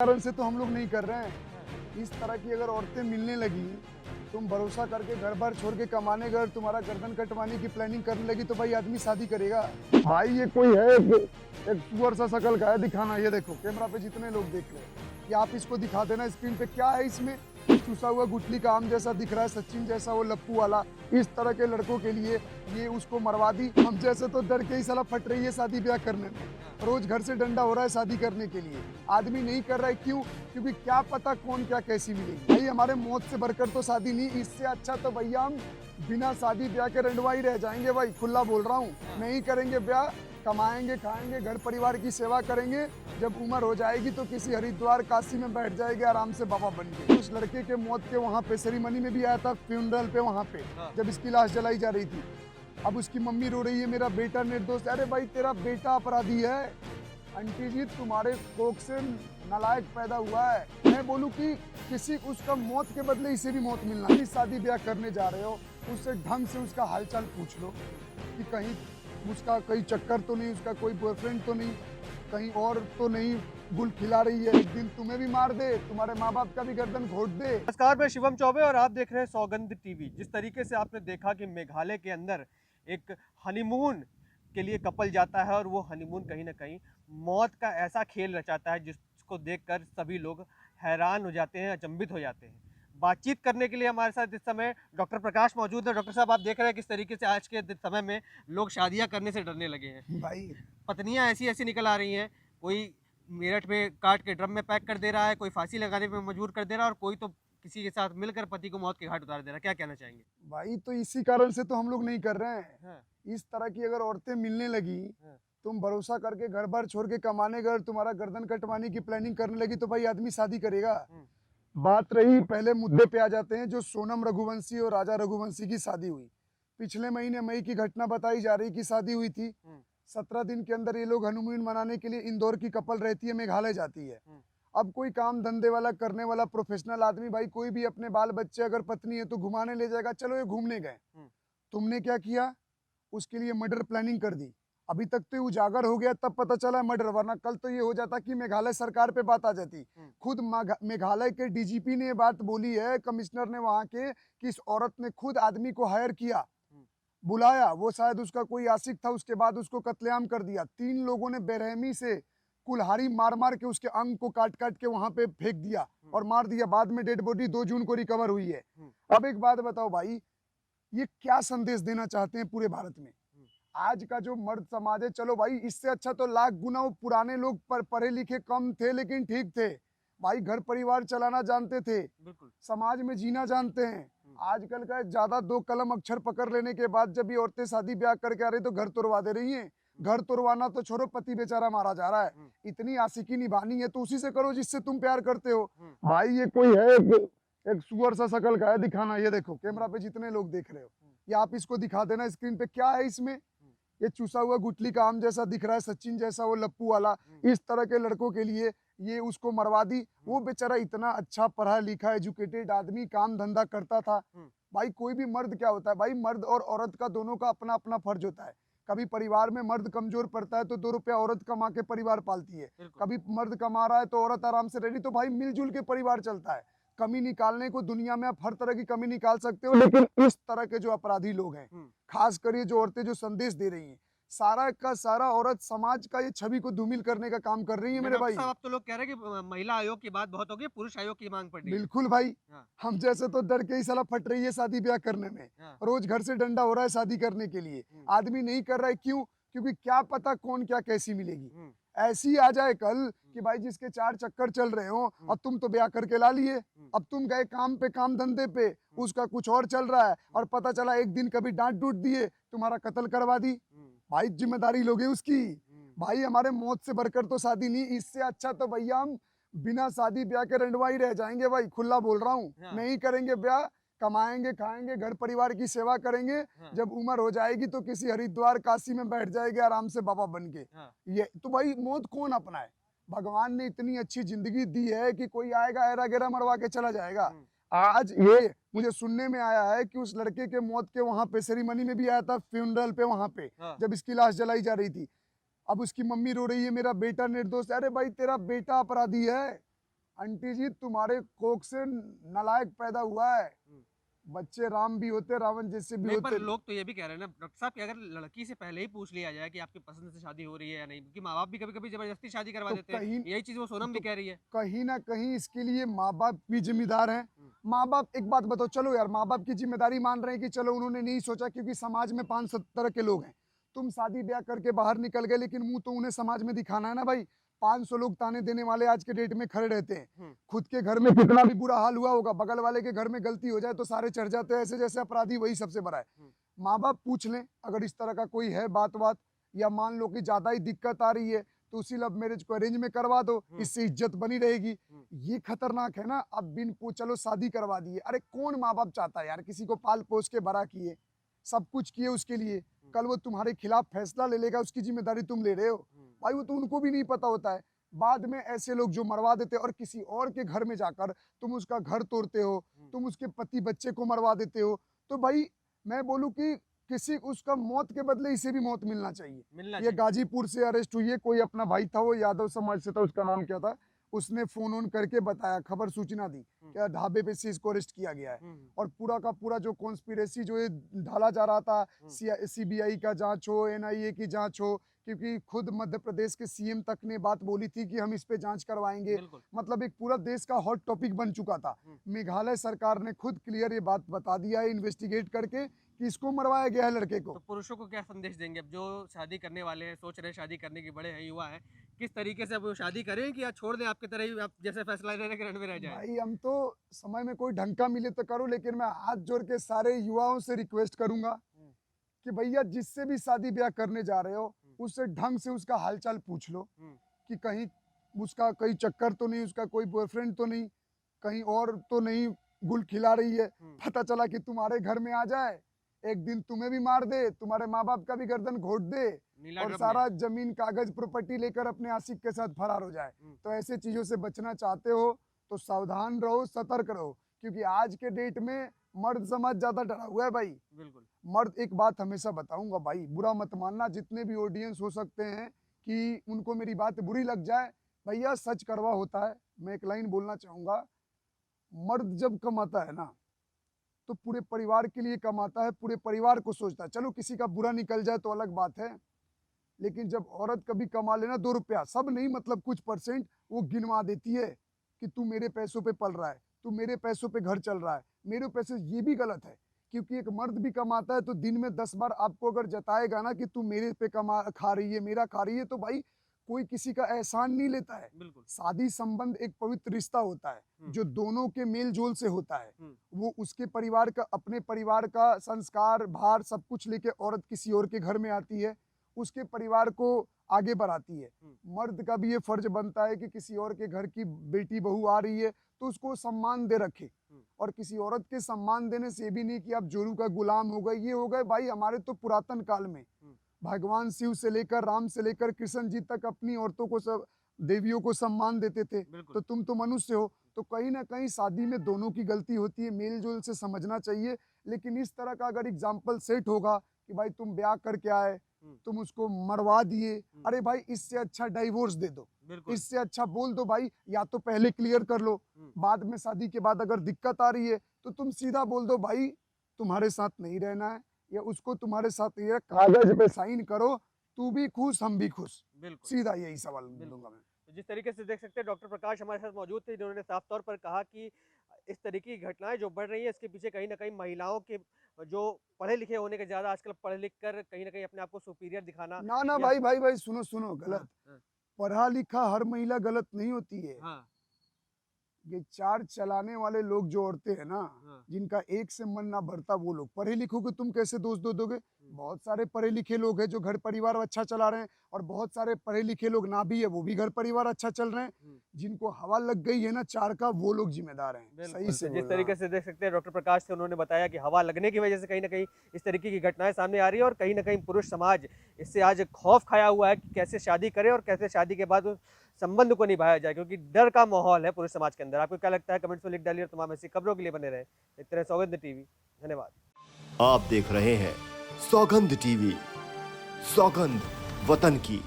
कारण से तो हम लोग नहीं कर रहे हैं। इस तरह की अगर औरतें मिलने लगी, तुम भरोसा करके घर बार छोड़ के कमाने गए, तुम्हारा गर्दन कटवाने की प्लानिंग करने लगी, तो भाई आदमी शादी करेगा? भाई ये कोई है एक सुअर सा शकल का है दिखाना। ये देखो कैमरा पे जितने लोग देख रहे हैं, ये आप इसको दिखा देना स्क्रीन पे। क्या है इसमें? चूसा हुआ गुठली का आम जैसा दिख रहा है, सचिन जैसा वो लप्पू वाला। इस तरह के लड़कों के लिए ये उसको मरवा दी। हम जैसे तो डर के ही साला फट रही है शादी ब्याह करने में। रोज घर से डंडा हो रहा है शादी करने के लिए, आदमी नहीं कर रहा है। क्यों? क्योंकि क्या पता कौन क्या कैसी मिलेगी। भाई हमारे मौत से बढ़कर तो शादी नहीं, इससे अच्छा तो भैया हम बिना शादी ब्याह के रंडवा ही रह जाएंगे। भाई खुला बोल रहा हूँ, नहीं करेंगे ब्याह, कमाएंगे खाएंगे, घर परिवार की सेवा करेंगे। जब उम्र हो जाएगी तो किसी हरिद्वार काशी में बैठ जाएंगे आराम से बाबा बन के। उस लड़के के मौत के वहाँ पे सेरेमनी में भी आया था, फ्यूनरल पे वहाँ पे जब इसकी लाश जलाई जा रही थी। अब उसकी मम्मी रो रही है, मेरा बेटा निर्दोष। अरे भाई तेरा बेटा अपराधी है। आंटी जी तुम्हारे कोख से नालायक पैदा हुआ है। मैं बोलूं कि किसी उसका मौत के बदले इसे भी मौत मिलना। इस शादी ब्याह करने जा रहे हो, उससे ढंग से उसका हालचाल पूछ लो कि कहीं उसका कोई चक्कर तो नहीं, उसका कोई बॉयफ्रेंड तो नहीं, कहीं और तो नहीं गुल खिला रही है। एक दिन तुम्हें भी मार दे, तुम्हारे माँ बाप का भी गर्दन घोट दे। नमस्कार, मैं शिवम चौबे और आप देख रहे हैं सौगंध टीवी। जिस तरीके से आपने देखा कि मेघालय के अंदर एक हनीमून के लिए कपल जाता है और वो हनीमून कहीं ना कहीं मौत का ऐसा खेल रचाता है जिसको देखकर सभी लोग हैरान हो जाते हैं, अचंभित हो जाते हैं। बातचीत करने के लिए हमारे साथ इस समय डॉक्टर प्रकाश मौजूद है। डॉक्टर साहब, आप देख रहे हैं किस तरीके से आज के समय में लोग शादियां करने से डरने लगे हैं। भाई पत्नियां ऐसी ऐसी निकल आ रही हैं, कोई मेरठ में काट के ड्रम में पैक कर दे रहा है, कोई फांसी लगाने पे मजबूर कर दे रहा है और कोई तो किसी के साथ मिलकर पति को मौत के घाट उतार दे रहा है। क्या कहना चाहेंगे? भाई तो इसी कारण से तो हम लोग नहीं कर रहे हैं। हाँ, इस तरह की अगर औरतें मिलने लगी, हाँ, तुम भरोसा करके घर बार छोड़ के कमाने गए, तुम्हारा गर्दन कटवाने की प्लानिंग करने लगी, तो भाई आदमी शादी करेगा? बात रही, पहले मुद्दे पे आ जाते हैं, जो सोनम रघुवंशी और राजा रघुवंशी की शादी हुई पिछले महीने मई की घटना बताई जा रही कि शादी हुई थी। 17 दिन के अंदर ये लोग हनीमून मनाने के लिए इंदौर की कपल रहती है, मेघालय जाती है। अब कोई काम धंधे वाला करने वाला प्रोफेशनल आदमी, भाई कोई भी अपने बाल बच्चे अगर पत्नी है तो घुमाने ले जाएगा, चलो ये घूमने गए। तुमने क्या किया? उसके लिए मर्डर प्लानिंग कर दी। अभी तक तो ये उजागर हो गया, तब पता चला मर्डर, वरना कल तो ये हो जाता कि मेघालय सरकार पे बात आ जाती। खुद मेघालय के डीजीपी ने ये बात बोली है, कमिश्नर ने वहां के, कि इस औरत ने खुद आदमी को हायर किया, बुलाया, वो शायद उसका कोई आशिक था, उसके बाद उसको कत्लेआम कर दिया। 3 लोगों ने बेरहमी से कुल्हाड़ी मार मार के उसके अंग को काट काट के वहां पे फेंक दिया और मार दिया। बाद में डेड बॉडी 2 जून को रिकवर हुई है। अब एक बात बताओ भाई, ये क्या संदेश देना चाहते हैं पूरे भारत में? आज का जो मर्द समाज है, चलो भाई इससे अच्छा तो लाख गुना वो पुराने लोग पढ़े लिखे कम थे लेकिन ठीक थे। भाई घर परिवार चलाना जानते थे, बिल्कुल। समाज में जीना जानते हैं। आजकल का ज्यादा 2 कलम अक्षर पकड़ लेने के बाद जब ये औरतें शादी ब्याह करके आ रही तो घर तोड़वा दे रही हैं। घर तोड़वाना तो छोड़ो, पति बेचारा मारा जा रहा है। इतनी आशिकी निभानी है तो उसी से करो जिससे तुम प्यार करते हो। भाई ये कोई है एक सुअर सा शकल का है दिखाना। ये देखो कैमरा पे जितने लोग देख रहे हो, ये आप इसको दिखा देना स्क्रीन पे। क्या है इसमें? ये चूसा हुआ गुठली का आम जैसा दिख रहा है, सचिन जैसा वो लप्पू वाला। इस तरह के लड़कों के लिए ये उसको मरवा दी। वो बेचारा इतना अच्छा पढ़ा लिखा एजुकेटेड आदमी, काम धंधा करता था। भाई कोई भी मर्द क्या होता है भाई, मर्द और औरत का दोनों का अपना अपना फर्ज होता है। कभी परिवार में मर्द कमजोर पड़ता है तो 2 रुपया औरत कमा के परिवार पालती है। कभी मर्द कमा रहा है तो औरत आराम से रेडी, तो भाई मिलजुल के परिवार चलता है। कमी निकालने को दुनिया में आप हर तरह की कमी निकाल सकते हो, लेकिन इस तरह के जो अपराधी लोग हैं, खास कर ये जो औरतें जो संदेश दे रही हैं, सारा का सारा औरत समाज का ये छवि को धूमिल करने का काम कर रही है मेरे भाई। साहब, अब तो लोग कह रहे हैं कि महिला आयोग की बात बहुत हो गई, पुरुष आयोग की मांग पड़ रही है। बिल्कुल भाई, हाँ, हम जैसे तो डर के ही साला फट रही है शादी ब्याह करने में। हाँ, रोज घर से डंडा हो रहा है शादी करने के लिए, आदमी नहीं कर रहा है। क्यों? क्योंकि क्या पता कौन क्या कैसी मिलेगी। ऐसी आ जाए कल कि भाई जिसके 4 चक्कर चल रहे हो और तुम तो ब्याह करके ला लिए, अब तुम गए काम पे, काम धंधे पे, उसका कुछ और चल रहा है और पता चला एक दिन कभी डांट डूट दिए, तुम्हारा कत्ल करवा दी। भाई जिम्मेदारी लोगे उसकी। भाई हमारे मौत से बढ़कर तो शादी नहीं, इससे अच्छा तो भैया हम बिना शादी ब्याह के रंडवा ही रह जाएंगे। भाई खुला बोल रहा हूँ, नहीं करेंगे ब्याह, कमाएंगे खाएंगे, घर परिवार की सेवा करेंगे। जब उम्र हो जाएगी तो किसी हरिद्वार काशी में बैठ जाएंगे आराम से बाबा बन के। ये तो भाई मौत कौन अपनाए? भगवान ने इतनी अच्छी जिंदगी दी है कि कोई आएगा ऐरा गैरा मरवा के चला जाएगा। आज ये मुझे सुनने में आया है कि उस लड़के के मौत के वहां पे सेरेमनी में भी आया था, फ्यूनरल पे वहां पे जब इसकी लाश जलाई जा रही थी। अब उसकी मम्मी रो रही है, मेरा बेटा निर्दोष। अरे भाई तेरा बेटा अपराधी है। आंटी जी तुम्हारे कोख से नालायक पैदा हुआ है। बच्चे राम भी होते रावण जैसे भी नहीं, पर होते। लोग तो ये भी कह रहे हैं ना डॉक्टर साहब कि अगर लड़की से पहले ही पूछ लिया जाए कि आपकी पसंद से शादी हो रही है या नहीं, क्योंकि माँ बाप भी कभी कभी जबरदस्ती शादी करवा तो देते हैं। कहीं यही चीज वो सोनम भी तो कह रही है। कहीं ना कहीं इसके लिए माँ बाप भी जिम्मेदार हैं। माँ बाप, एक बात बताओ, चलो यार माँ बाप की जिम्मेदारी मान रहे हैं कि चलो उन्होंने नहीं सोचा, क्योंकि समाज में 500 तरह के लोग हैं। तुम शादी ब्याह करके बाहर निकल गए, लेकिन मुंह तो उन्हें समाज में दिखाना है ना भाई। 500 लोग ताने देने वाले आज के डेट में खड़े रहते हैं। खुद के घर में कितना भी बुरा हाल हुआ होगा, बगल वाले के घर में गलती हो जाए तो सारे चढ़ जाते हैं, ऐसे जैसे अपराधी वही सबसे बड़ा है। माँ बाप पूछ लें अगर इस तरह का कोई है बात, या मान लो कि ज्यादा ही दिक्कत आ रही है तो उसी लव मैरिज को अरेंज में करवा दो, इससे इज्जत बनी रहेगी। ये खतरनाक है ना। अब बिन चलो शादी करवा दिए, अरे कौन माँ बाप चाहता है यार किसी को पाल पोस के बड़ा किए, सब कुछ किए उसके लिए, कल वो तुम्हारे खिलाफ फैसला ले लेगा, उसकी जिम्मेदारी तुम ले रहे हो भाई। वो तो उनको भी नहीं पता होता है। बाद में ऐसे लोग जो मरवा देते और किसी और के घर में जाकर तुम उसका घर तोड़ते हो, तुम उसके पति बच्चे को मरवा देते हो, तो भाई मैं बोलूं कि किसी उसका मौत के बदले इसे भी मौत मिलना चाहिए। ये गाजीपुर से अरेस्ट हुई है, कोई अपना भाई था, वो यादव समाज से था, उसका नाम क्या था, उसने फोन ऑन करके बताया, खबर सूचना दी क्या ढाबे पे से इसको अरेस्ट किया गया है। और पूरा का पूरा जो कॉन्स्पिरेसी जो ये ढाला जा रहा था, सीबीआई का जांच हो, एनआईए की जांच हो, क्योंकि खुद मध्य प्रदेश के सीएम तक ने बात बोली थी कि हम इस पे जांच करवाएंगे। मतलब एक पूरा देश का हॉट टॉपिक बन चुका था। मेघालय सरकार ने खुद क्लियर ये बात बता दिया है इन्वेस्टिगेट करके कि इसको मरवाया गया है लड़के को। तो पुरुषों को क्या संदेश देंगे अब जो शादी करने वाले हैं, सोच रहे हैं शादी करने की, बड़े हैं, युवा हैं, किस तरीके से अब वो शादी करें कि या छोड़ दें आपकी तरह ही, आप जैसे फैसला ले रहे हैं कि में रह जाए? भाई हम तो समय में कोई ढंग का मिले तो करो, लेकिन मैं हाथ जोड़ के सारे युवाओं से रिक्वेस्ट करूंगा कि भैया जिससे भी शादी ब्याह करने जा रहे हो उससे ढंग से उसका हालचाल पूछ लो कि कहीं उसका कोई चक्कर तो नहीं, उसका कोई बॉयफ्रेंड तो नहीं, कहीं और तो नहीं गुल खिला रही है। पता चला कि तुम्हारे घर में आ जाए, एक दिन तुम्हें भी मार दे, तुम्हारे माँ बाप का भी गर्दन घोट दे और सारा जमीन कागज प्रॉपर्टी लेकर अपने आशिक के साथ फरार हो जाए। तो ऐसे चीजों से बचना चाहते हो तो सावधान रहो, सतर्क रहो, क्योंकि आज के डेट में मर्द समाज ज्यादा डरा हुआ है भाई। बिल्कुल। मर्द, एक बात हमेशा बताऊंगा भाई, बुरा मत मानना, जितने भी ऑडियंस हो सकते हैं कि उनको मेरी बात बुरी लग जाए, भैया सच करवा होता है। मैं एक लाइन बोलना चाहूंगा, मर्द जब कमाता है ना तो पूरे परिवार के लिए कमाता है, पूरे परिवार को सोचता है। चलो किसी का बुरा निकल जाए तो अलग बात है, लेकिन जब औरत कभी कमा लेना 2 रुपया, सब नहीं मतलब कुछ परसेंट, वो गिनवा देती है कि तू मेरे पैसों पे पल रहा है, तू मेरे पैसों पे घर चल रहा है, मेरे पैसे। ये भी गलत है, क्योंकि एक मर्द भी कमाता है तो दिन में 10 बार आपको अगर जताएगा ना कि तू मेरे पे कमा खा रही है, मेरा खा रही है, तो भाई कोई किसी का एहसान नहीं लेता है। शादी संबंध एक पवित्र रिश्ता होता है जो दोनों के मेल जोल से होता है। वो उसके परिवार का, अपने परिवार का संस्कार भार सब कुछ लेके औरत किसी और के घर में आती है, उसके परिवार को आगे बढ़ाती है। मर्द का भी ये फर्ज बनता है कि किसी और के घर की बेटी बहू आ रही है तो उसको सम्मान दे रखे, और किसी औरत के सम्मान देने से भी नहीं कि आप जोरू का गुलाम हो गए, ये हो गए। भाई हमारे तो पुरातन काल में भगवान शिव से लेकर राम से लेकर कृष्ण जी तक अपनी औरतों को, सब देवियों को सम्मान देते थे। तो तुम तो मनुष्य हो, तो कहीं ना कहीं शादी में दोनों की गलती होती है, मेल जोल से समझना चाहिए। लेकिन इस तरह का अगर एग्जाम्पल सेट होगा कि भाई तुम ब्याह करके आए, तुम उसको मरवा दिए, अरे भाई इससे अच्छा डाइवोर्स दे दो, इससे अच्छा बोल दो भाई, या तो पहले क्लियर कर लो, बाद में शादी के बाद अगर दिक्कत आ रही है तो तुम सीधा बोल दो भाई तुम्हारे साथ नहीं रहना है, या उसको तुम्हारे साथ ये कागज पे साइन करो, तू भी खुश हम भी खुश। सीधा यही सवाल दूंगा मैं। तो जिस तरीके से देख सकते हैं डॉक्टर प्रकाश हमारे साथ मौजूद थे, जिन्होंने साफ तौर पर कहा कि इस तरीके की घटनाएं जो बढ़ रही है इसके पीछे कहीं ना कहीं महिलाओं के जो पढ़े लिखे होने के ज्यादा आजकल पढ़ लिख कर कहीं ना कहीं अपने आप को सुपीरियर दिखाना। ना भाई भाई भाई सुनो सुनो, गलत। पढ़ा लिखा हर महिला गलत नहीं होती है। ये 4 चलाने वाले लोग जो औरतें हैं ना, जिनका एक से मन ना भरता, वो लोग पढ़े लिखों को तुम कैसे दोष दोगे? बहुत सारे पढ़े लिखे लोग हैं जो घर परिवार अच्छा चला रहे हैं, और बहुत सारे पढ़े लिखे लोग ना भी है वो भी घर परिवार अच्छा चल रहे हैं। जिनको हवा लग गई है ना 4 का, वो लोग जिम्मेदार हैं। सही से जिस तरीके से देख सकते हैं डॉक्टर प्रकाश से, उन्होंने बताया कि हवा लगने की वजह से कहीं ना कहीं इस तरीके की घटनाएं सामने आ रही है, और कहीं ना कहीं पुरुष समाज इससे आज खौफ खाया हुआ है कि कैसे शादी करे और कैसे शादी के बाद संबंध को निभाया जाए, क्योंकि डर का माहौल है पूरे समाज के अंदर। आपको क्या लगता है कमेंट्स में लिख डालिए, और तमाम ऐसी खबरों के लिए बने रहे देखते रहे सौगंध टीवी। धन्यवाद। आप देख रहे हैं सौगंध टीवी, सौगंध वतन की।